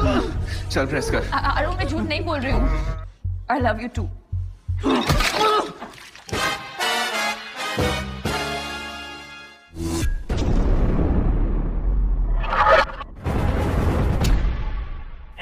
चल प्रेस कर। अरुण मैं झूठ नहीं बोल रही हूँ. I love you too.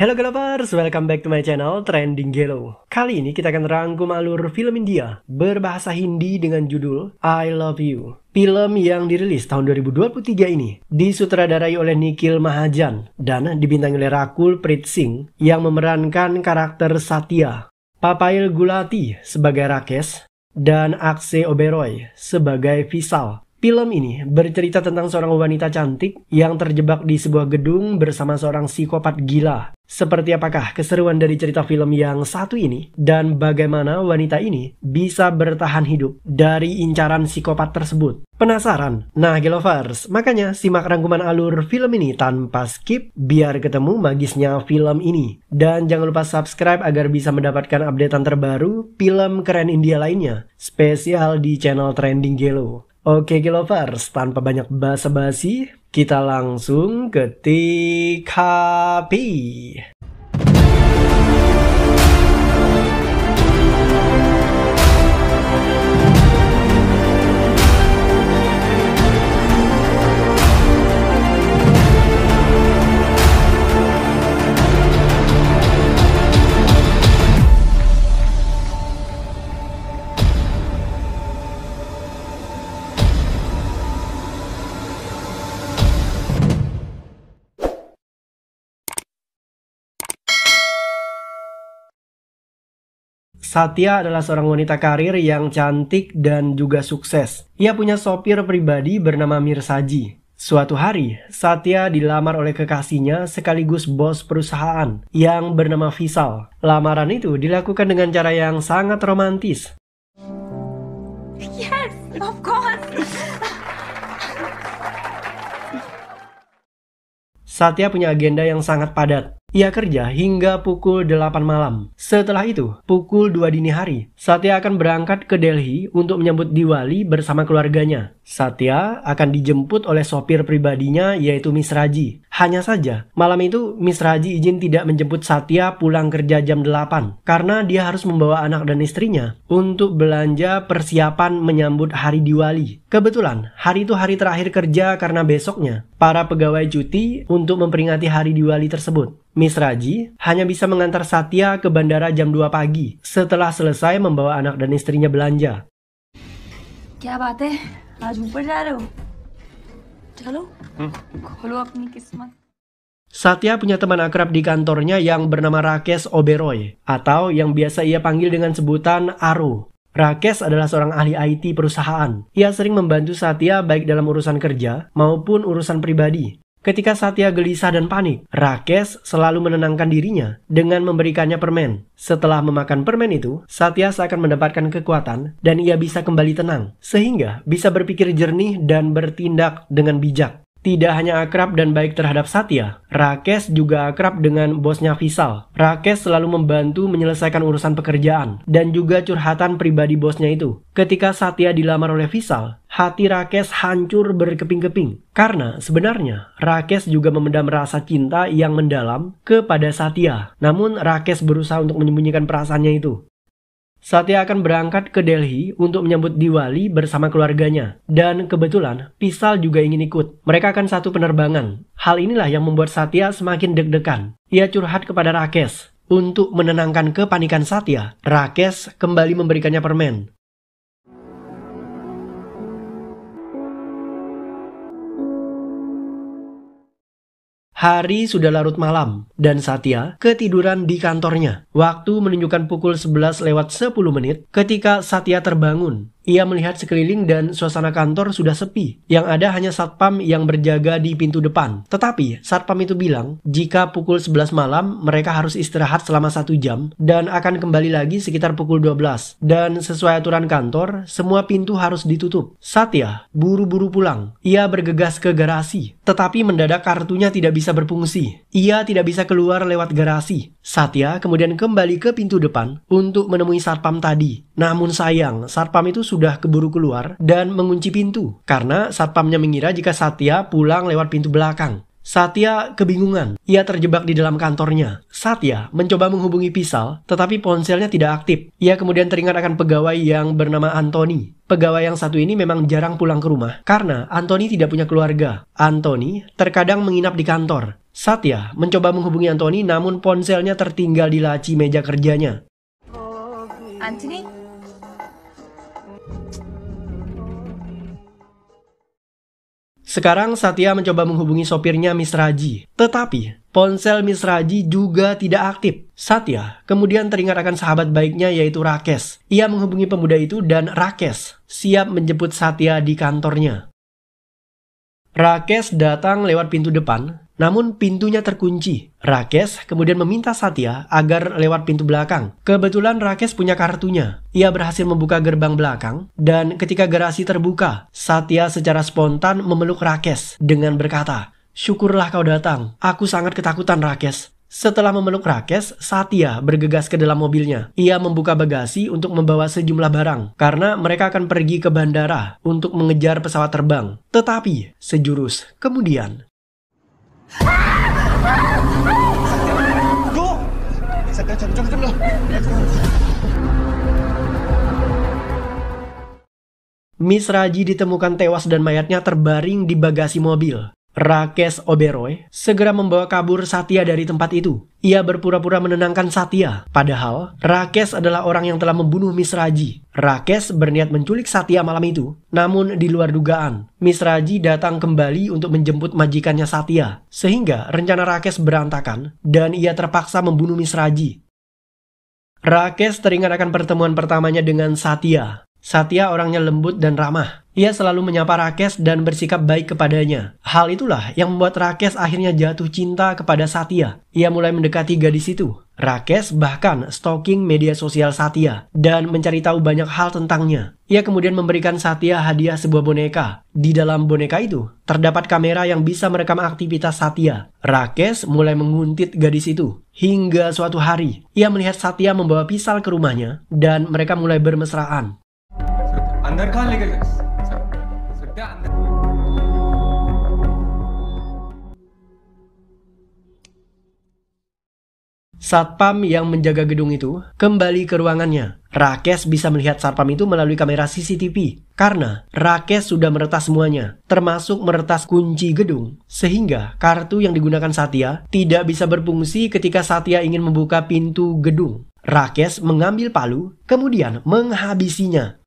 Hello Galovers, welcome back to my channel Trending Gelo. Kali ini kita akan rangkum alur film India berbahasa Hindi dengan judul I Love You. Film yang dirilis tahun 2023 ini disutradarai oleh Nikhil Mahajan dan dibintangi oleh Rakul Preet Singh yang memerankan karakter Satya, Papayil Gulati sebagai Rakesh, dan Akshay Oberoi sebagai Vishal. Film ini bercerita tentang seorang wanita cantik yang terjebak di sebuah gedung bersama seorang psikopat gila. Seperti apakah keseruan dari cerita film yang satu ini dan bagaimana wanita ini bisa bertahan hidup dari incaran psikopat tersebut? Penasaran? Nah Gelovers, makanya simak rangkuman alur film ini tanpa skip biar ketemu magisnya film ini. Dan jangan lupa subscribe agar bisa mendapatkan updatean terbaru film keren India lainnya, spesial di channel Trending Gelo. Oke Gelovers, tanpa banyak basa-basi, kita langsung ke TKP. Satya adalah seorang wanita karir yang cantik dan juga sukses. Ia punya sopir pribadi bernama Mirsaji. Suatu hari, Satya dilamar oleh kekasihnya sekaligus bos perusahaan yang bernama Vishal. Lamaran itu dilakukan dengan cara yang sangat romantis. Yes, of course. Satya punya agenda yang sangat padat. Ia kerja hingga pukul 8 malam. Setelah itu, pukul 2 dini hari, Satya akan berangkat ke Delhi untuk menyambut Diwali bersama keluarganya. Satya akan dijemput oleh sopir pribadinya yaitu Misraji. Hanya saja, malam itu Misraji izin tidak menjemput Satya pulang kerja jam 8 karena dia harus membawa anak dan istrinya untuk belanja persiapan menyambut hari Diwali. Kebetulan, hari itu hari terakhir kerja karena besoknya para pegawai cuti untuk memperingati hari Diwali tersebut. Misraji hanya bisa mengantar Satya ke bandara jam 2 pagi setelah selesai membawa anak dan istrinya belanja. क्या बात है? आज ऊपर जा रहे हो? चलो, खोलो अपनी किस्मत. Satya punya teman akrab di kantornya yang bernama Rakesh Oberoi atau yang biasa ia panggil dengan sebutan Aro. Rakesh adalah seorang ahli IT perusahaan. Ia sering membantu Satya baik dalam urusan kerja maupun urusan pribadi. Ketika Satya gelisah dan panik, Rakesh selalu menenangkan dirinya dengan memberikannya permen. Setelah memakan permen itu, Satya seakan mendapatkan kekuatan dan ia bisa kembali tenang, sehingga bisa berpikir jernih dan bertindak dengan bijak. Tidak hanya akrab dan baik terhadap Satya, Rakesh juga akrab dengan bosnya Vishal. Rakesh selalu membantu menyelesaikan urusan pekerjaan dan juga curhatan pribadi bosnya itu. Ketika Satya dilamar oleh Vishal, hati Rakesh hancur berkeping-keping. Karena sebenarnya Rakesh juga memendam rasa cinta yang mendalam kepada Satya. Namun Rakesh berusaha untuk menyembunyikan perasaannya itu. Satya akan berangkat ke Delhi untuk menyambut Diwali bersama keluarganya. Dan kebetulan, Vishal juga ingin ikut. Mereka akan satu penerbangan. Hal inilah yang membuat Satya semakin deg-degan. Ia curhat kepada Rakesh. Untuk menenangkan kepanikan Satya, Rakesh kembali memberikannya permen. Hari sudah larut malam, dan Satya ketiduran di kantornya. Waktu menunjukkan pukul 11 lewat 10 menit ketika Satya terbangun. Ia melihat sekeliling dan suasana kantor sudah sepi. Yang ada hanya satpam yang berjaga di pintu depan. Tetapi satpam itu bilang jika pukul 11 malam mereka harus istirahat selama 1 jam dan akan kembali lagi sekitar pukul 12. Dan sesuai aturan kantor, semua pintu harus ditutup. Satya buru-buru pulang. Ia bergegas ke garasi. Tetapi mendadak kartunya tidak bisa berfungsi. Ia tidak bisa keluar lewat garasi. Satya kemudian kembali ke pintu depan untuk menemui satpam tadi. Namun sayang, satpam itu sudah keburu keluar dan mengunci pintu karena satpamnya mengira jika Satya pulang lewat pintu belakang. Satya kebingungan. Ia terjebak di dalam kantornya. Satya mencoba menghubungi Pisal, tetapi ponselnya tidak aktif. Ia kemudian teringat akan pegawai yang bernama Anthony. Pegawai yang satu ini memang jarang pulang ke rumah karena Anthony tidak punya keluarga. Anthony terkadang menginap di kantor. Satya mencoba menghubungi Anthony namun ponselnya tertinggal di laci meja kerjanya. Anthony? Sekarang Satya mencoba menghubungi sopirnya Miss Raji. Tetapi ponsel Miss Raji juga tidak aktif. Satya kemudian teringat akan sahabat baiknya yaitu Rakesh. Ia menghubungi pemuda itu dan Rakesh siap menjemput Satya di kantornya. Rakesh datang lewat pintu depan, namun pintunya terkunci. Rakesh kemudian meminta Satya agar lewat pintu belakang. Kebetulan Rakesh punya kartunya. Ia berhasil membuka gerbang belakang, dan ketika garasi terbuka, Satya secara spontan memeluk Rakesh dengan berkata, "Syukurlah kau datang. Aku sangat ketakutan, Rakesh." Setelah memeluk Rakesh, Satya bergegas ke dalam mobilnya. Ia membuka bagasi untuk membawa sejumlah barang, karena mereka akan pergi ke bandara untuk mengejar pesawat terbang. Tetapi, sejurus kemudian, Miss Raji ditemukan tewas dan mayatnya terbaring di bagasi mobil. Rakesh Oberoi segera membawa kabur Satya dari tempat itu. Ia berpura-pura menenangkan Satya, padahal Rakesh adalah orang yang telah membunuh Miss Raji. Rakesh berniat menculik Satya malam itu, namun di luar dugaan. Miss Raji datang kembali untuk menjemput majikannya Satya, sehingga rencana Rakesh berantakan dan ia terpaksa membunuh Miss Raji. Rakesh teringat akan pertemuan pertamanya dengan Satya. Satya orangnya lembut dan ramah. Ia selalu menyapa Rakesh dan bersikap baik kepadanya. Hal itulah yang membuat Rakesh akhirnya jatuh cinta kepada Satya. Ia mulai mendekati gadis itu. Rakesh bahkan stalking media sosial Satya dan mencari tahu banyak hal tentangnya. Ia kemudian memberikan Satya hadiah sebuah boneka. Di dalam boneka itu terdapat kamera yang bisa merekam aktivitas Satya. Rakesh mulai menguntit gadis itu. Hingga suatu hari, ia melihat Satya membawa Pisal ke rumahnya dan mereka mulai bermesraan. अंदर कहाँ लेके गए सर क्या अंदर Satpam yang menjaga gedung itu kembali ke ruangannya. Rakesh bisa melihat Satpam itu melalui kamera CCTV karena Rakesh sudah meretas semuanya, termasuk meretas kunci gedung, sehingga kartu yang digunakan Satya tidak bisa berfungsi ketika Satya ingin membuka pintu gedung. Rakesh mengambil palu, kemudian menghabisinya.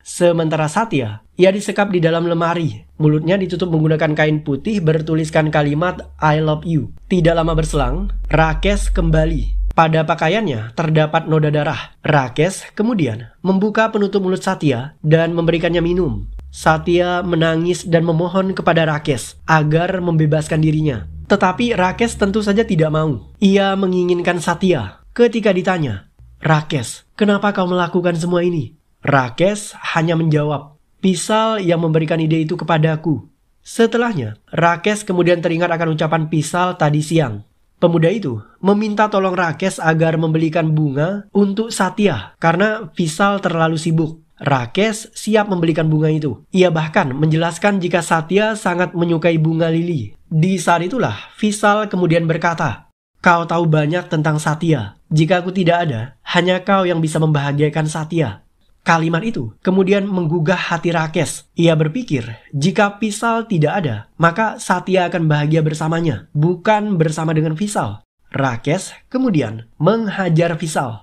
Sementara Satya, ia disekap di dalam lemari. Mulutnya ditutup menggunakan kain putih bertuliskan kalimat I love you. Tidak lama berselang, Rakesh kembali. Pada pakaiannya terdapat noda darah. Rakesh kemudian membuka penutup mulut Satya dan memberikannya minum. Satya menangis dan memohon kepada Rakesh agar membebaskan dirinya. Tetapi Rakesh tentu saja tidak mau. Ia menginginkan Satya. Ketika ditanya, "Rakesh, kenapa kau melakukan semua ini?" Rakesh hanya menjawab, "Pisal yang memberikan ide itu kepadaku." Setelahnya, Rakesh kemudian teringat akan ucapan Pisal tadi siang. Pemuda itu meminta tolong Rakesh agar membelikan bunga untuk Satya karena Pisal terlalu sibuk. Rakesh siap membelikan bunga itu. Ia bahkan menjelaskan jika Satya sangat menyukai bunga lili. Di saat itulah, Pisal kemudian berkata, "Kau tahu banyak tentang Satya. Jika aku tidak ada, hanya kau yang bisa membahagiakan Satya." Kalimat itu kemudian menggugah hati Rakesh. Ia berpikir, jika Pisal tidak ada, maka Satya akan bahagia bersamanya, bukan bersama dengan Pisal. Rakesh kemudian menghajar Pisal.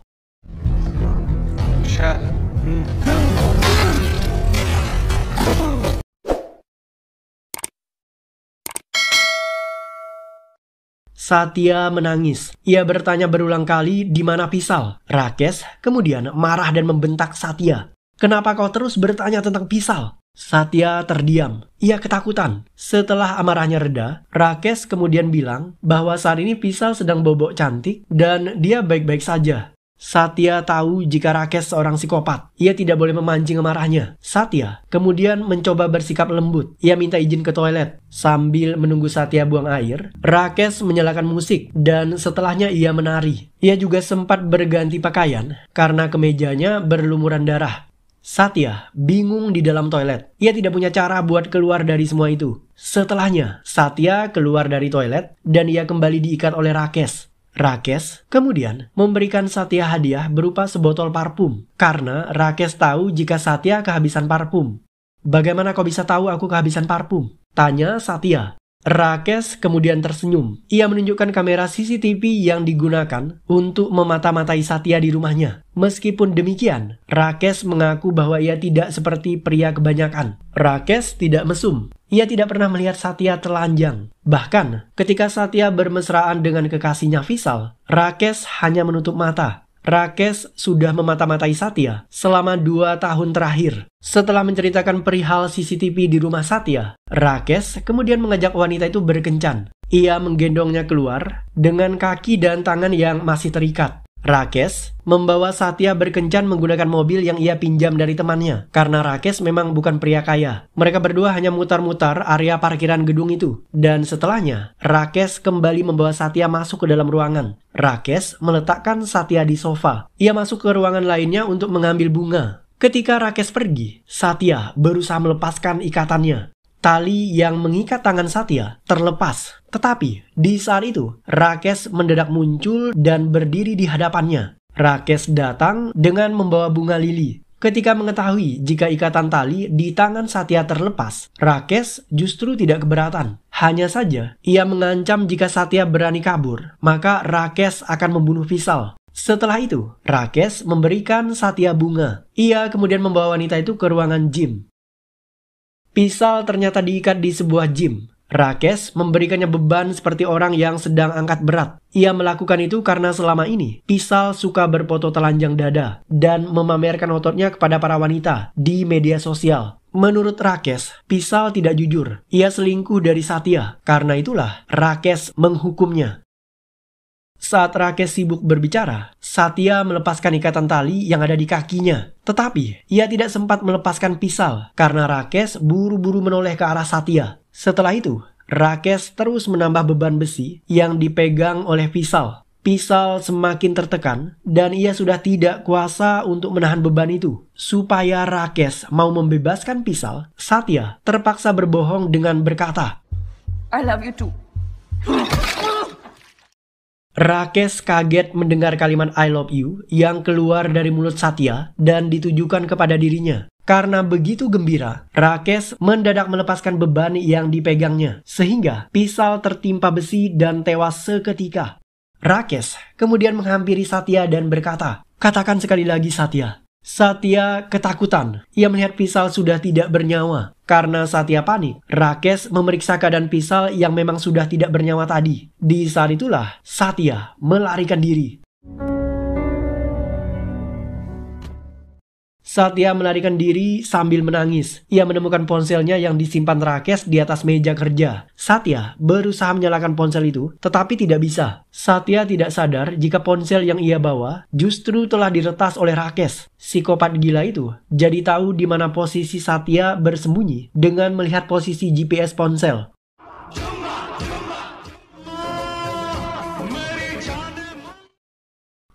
Satya menangis. Ia bertanya berulang kali di mana Pisal. Rakesh kemudian marah dan membentak Satya. "Kenapa kau terus bertanya tentang Pisal?" Satya terdiam. Ia ketakutan. Setelah amarahnya reda, Rakesh kemudian bilang bahwa saat ini Pisal sedang bobok cantik dan dia baik-baik saja. Satya tahu jika Rakesh seorang psikopat. Ia tidak boleh memancing amarahnya. Satya kemudian mencoba bersikap lembut. Ia minta izin ke toilet. Sambil menunggu Satya buang air, Rakesh menyalakan musik dan setelahnya ia menari. Ia juga sempat berganti pakaian karena kemejanya berlumuran darah. Satya bingung di dalam toilet. Ia tidak punya cara buat keluar dari semua itu. Setelahnya, Satya keluar dari toilet dan ia kembali diikat oleh Rakesh. Rakesh kemudian memberikan Satya hadiah berupa sebotol parfum karena Rakesh tahu jika Satya kehabisan parfum. "Bagaimana kau bisa tahu aku kehabisan parfum?" tanya Satya. Rakesh kemudian tersenyum. Ia menunjukkan kamera CCTV yang digunakan untuk memata-matai Satya di rumahnya. Meskipun demikian, Rakesh mengaku bahwa ia tidak seperti pria kebanyakan. Rakesh tidak mesum. Ia tidak pernah melihat Satya telanjang. Bahkan, ketika Satya bermesraan dengan kekasihnya Vishal, Rakesh hanya menutup mata. Rakesh sudah memata-matai Satya selama 2 tahun terakhir. Setelah menceritakan perihal CCTV di rumah Satya, Rakesh kemudian mengajak wanita itu berkencan. Ia menggendongnya keluar dengan kaki dan tangan yang masih terikat. Rakesh membawa Satya berkencan menggunakan mobil yang ia pinjam dari temannya. Karena Rakesh memang bukan pria kaya. Mereka berdua hanya mutar-mutar area parkiran gedung itu. Dan setelahnya, Rakesh kembali membawa Satya masuk ke dalam ruangan. Rakesh meletakkan Satya di sofa. Ia masuk ke ruangan lainnya untuk mengambil bunga. Ketika Rakesh pergi, Satya berusaha melepaskan ikatannya. Tali yang mengikat tangan Satya terlepas. Tetapi di saat itu, Rakesh mendadak muncul dan berdiri di hadapannya. Rakesh datang dengan membawa bunga lili. Ketika mengetahui jika ikatan tali di tangan Satya terlepas, Rakesh justru tidak keberatan. Hanya saja, ia mengancam jika Satya berani kabur, maka Rakesh akan membunuh Vishal. Setelah itu, Rakesh memberikan Satya bunga. Ia kemudian membawa wanita itu ke ruangan gym. Vishal ternyata diikat di sebuah gym. Rakesh memberikannya beban seperti orang yang sedang angkat berat. Ia melakukan itu karena selama ini Vishal suka berfoto telanjang dada dan memamerkan ototnya kepada para wanita di media sosial. Menurut Rakesh, Vishal tidak jujur. Ia selingkuh dari Satya. Karena itulah Rakesh menghukumnya. Saat Rakesh sibuk berbicara, Satya melepaskan ikatan tali yang ada di kakinya. Tetapi, ia tidak sempat melepaskan Vishal karena Rakesh buru-buru menoleh ke arah Satya. Setelah itu, Rakesh terus menambah beban besi yang dipegang oleh Vishal. Vishal semakin tertekan dan ia sudah tidak kuasa untuk menahan beban itu. Supaya Rakesh mau membebaskan Vishal, Satya terpaksa berbohong dengan berkata, I love you too. Rakesh kaget mendengar kalimat I love you yang keluar dari mulut Satya dan ditujukan kepada dirinya. Karena begitu gembira, Rakesh mendadak melepaskan beban yang dipegangnya, sehingga Vishal tertimpa besi dan tewas seketika. Rakesh kemudian menghampiri Satya dan berkata, "Katakan sekali lagi, Satya." Satya ketakutan. Ia melihat Vishal sudah tidak bernyawa. Karena Satya panik, Rakesh memeriksa keadaan Vishal yang memang sudah tidak bernyawa tadi. Di saat itulah Satya melarikan diri. Satya melarikan diri sambil menangis. Ia menemukan ponselnya yang disimpan Rakesh di atas meja kerja. Satya berusaha menyalakan ponsel itu, tetapi tidak bisa. Satya tidak sadar jika ponsel yang ia bawa justru telah diretas oleh Rakesh. Psikopat gila itu jadi tahu di mana posisi Satya bersembunyi dengan melihat posisi GPS ponsel.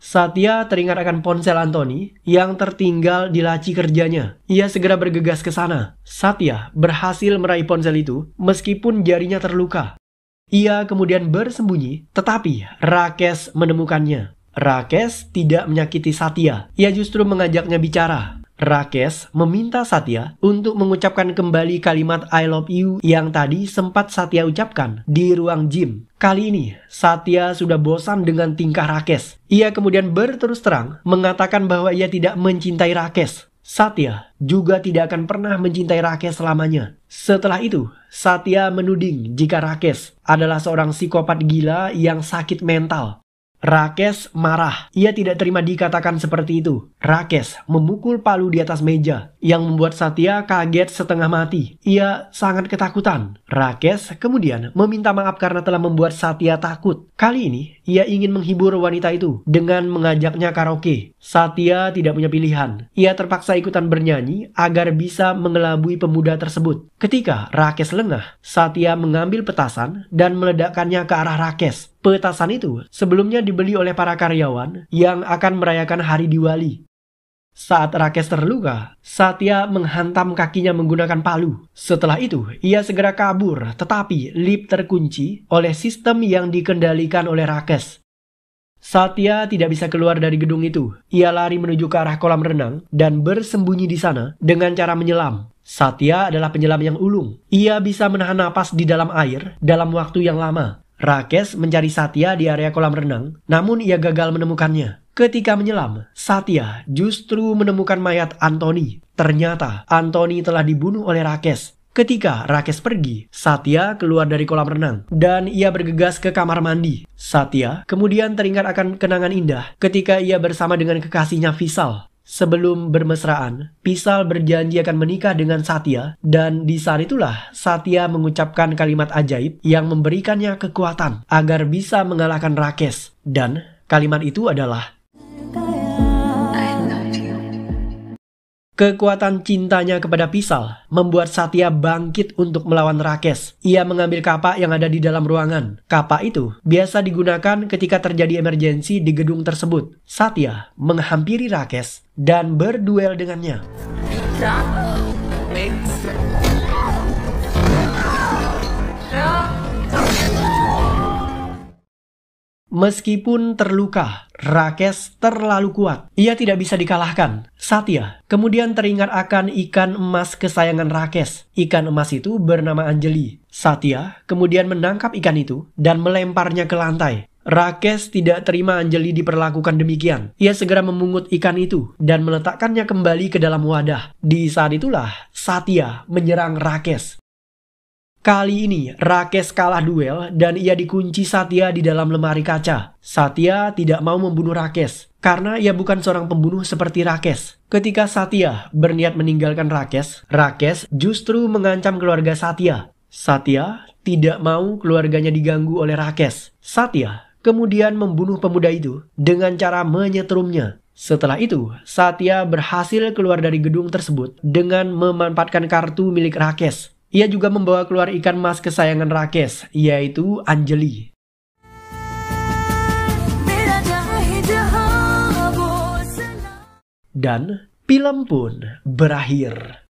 Satya teringat akan ponsel Anthony yang tertinggal di laci kerjanya. Ia segera bergegas ke sana. Satya berhasil meraih ponsel itu meskipun jarinya terluka. Ia kemudian bersembunyi, tetapi Rakesh menemukannya. Rakesh tidak menyakiti Satya. Ia justru mengajaknya bicara. Rakesh meminta Satya untuk mengucapkan kembali kalimat I love you yang tadi sempat Satya ucapkan di ruang gym. Kali ini, Satya sudah bosan dengan tingkah Rakesh. Ia kemudian berterus terang mengatakan bahwa ia tidak mencintai Rakesh. Satya juga tidak akan pernah mencintai Rakesh selamanya. Setelah itu, Satya menuding jika Rakesh adalah seorang psikopat gila yang sakit mental. Rakesh marah. Ia tidak terima dikatakan seperti itu. Rakesh memukul palu di atas meja yang membuat Satya kaget setengah mati. Ia sangat ketakutan. Rakesh kemudian meminta maaf karena telah membuat Satya takut. Kali ini, ia ingin menghibur wanita itu dengan mengajaknya karaoke. Satya tidak punya pilihan. Ia terpaksa ikutan bernyanyi agar bisa mengelabui pemuda tersebut. Ketika Rakesh lengah, Satya mengambil petasan dan meledakkannya ke arah Rakesh. Petasan itu sebelumnya dibeli oleh para karyawan yang akan merayakan hari Diwali. Saat Rakesh terluka, Satya menghantam kakinya menggunakan palu. Setelah itu, ia segera kabur, tetapi lift terkunci oleh sistem yang dikendalikan oleh Rakesh. Satya tidak bisa keluar dari gedung itu. Ia lari menuju ke arah kolam renang dan bersembunyi di sana dengan cara menyelam. Satya adalah penyelam yang ulung. Ia bisa menahan napas di dalam air dalam waktu yang lama. Rakesh mencari Satya di area kolam renang, namun ia gagal menemukannya. Ketika menyelam, Satya justru menemukan mayat Anthony. Ternyata Anthony telah dibunuh oleh Rakesh. Ketika Rakesh pergi, Satya keluar dari kolam renang dan ia bergegas ke kamar mandi. Satya kemudian teringat akan kenangan indah ketika ia bersama dengan kekasihnya Vishal. Sebelum bermesraan, Vishal berjanji akan menikah dengan Satya dan di saat itulah Satya mengucapkan kalimat ajaib yang memberikannya kekuatan agar bisa mengalahkan Rakesh. Dan kalimat itu adalah kekuatan cintanya kepada Vishal membuat Satya bangkit untuk melawan Rakesh. Ia mengambil kapak yang ada di dalam ruangan. Kapak itu biasa digunakan ketika terjadi emergensi di gedung tersebut. Satya menghampiri Rakesh dan berduel dengannya. Meskipun terluka, Rakesh terlalu kuat. Ia tidak bisa dikalahkan. Satya kemudian teringat akan ikan emas kesayangan Rakesh. Ikan emas itu bernama Anjali. Satya kemudian menangkap ikan itu dan melemparnya ke lantai. Rakesh tidak terima Anjali diperlakukan demikian. Ia segera memungut ikan itu dan meletakkannya kembali ke dalam wadah. Di saat itulah Satya menyerang Rakesh. Kali ini Rakesh kalah duel dan ia dikunci Satya di dalam lemari kaca. Satya tidak mau membunuh Rakesh karena ia bukan seorang pembunuh seperti Rakesh. Ketika Satya berniat meninggalkan Rakesh, Rakesh justru mengancam keluarga Satya. Satya tidak mau keluarganya diganggu oleh Rakesh. Satya kemudian membunuh pemuda itu dengan cara menyetrumnya. Setelah itu, Satya berhasil keluar dari gedung tersebut dengan memanfaatkan kartu milik Rakesh. Ia juga membawa keluar ikan emas kesayangan Rakesh, yaitu Anjali. Dan film pun berakhir.